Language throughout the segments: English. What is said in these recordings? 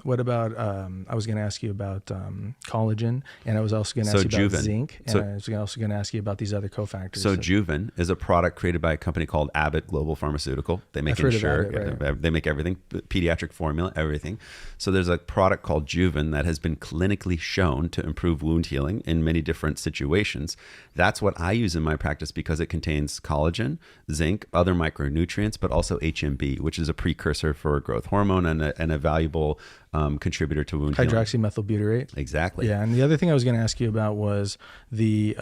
What about, I was going to ask you about collagen, and I was also going to ask you about Juven. zinc, and I was also going to ask you about these other cofactors. So Juven is a product created by a company called Abbott Global Pharmaceutical. They make they make everything, pediatric formula, everything. So there's a product called Juven that has been clinically shown to improve wound healing in many different situations. That's what I use in my practice because it contains collagen, zinc, other micronutrients, but also HMB, which is a precursor for growth hormone and a valuable contributor to wound healing. Hydroxymethylbutyrate. Exactly. Yeah, and the other thing I was going to ask you about was the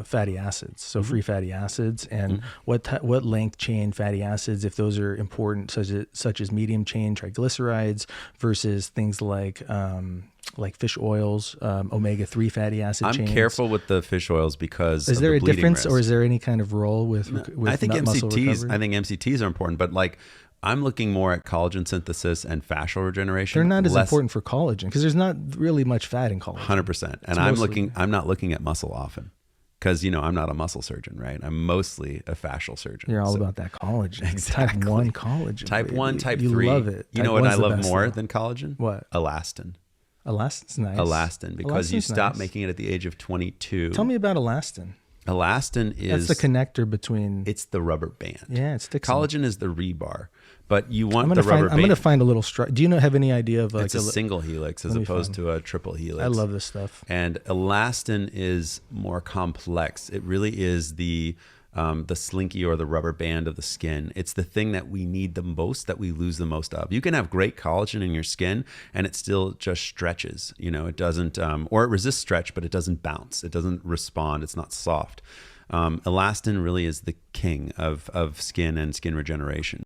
fatty acids, so free fatty acids, and what length chain fatty acids, if those are important, such as medium chain triglycerides versus things like fish oils, omega-3 fatty acid chains. I'm careful with the fish oils because is there a difference, risk. or is there any kind of role with I think muscle MCTs. recovery? I think MCTs are important, but like I'm looking more at collagen synthesis and fascial regeneration. They're not as important for collagen because there's not really much fat in collagen. 100%. And I'm not looking at muscle often. Because, I'm not a muscle surgeon, right? I'm mostly a fascial surgeon. You're all about that collagen. Exactly. Type 1 collagen. Type baby. 1, type 3. You love it. You know what I love more than collagen? What? Elastin. Elastin's nice. Elastin, because you stop making it at the age of 22. Tell me about elastin. Elastin is... That's the connector between... It's the rubber band. Yeah, it sticks. Collagen is the rebar. But you want the rubber band. I'm going to find a little... Do you have any idea of... It's a single helix as opposed to a triple helix. I love this stuff. And elastin is more complex. It really is the slinky or the rubber band of the skin. It's the thing that we need the most, that we lose the most of. You can have great collagen in your skin and it still just stretches. It doesn't, or it resists stretch, but it doesn't bounce. It doesn't respond. It's not soft. Elastin really is the king of skin and skin regeneration.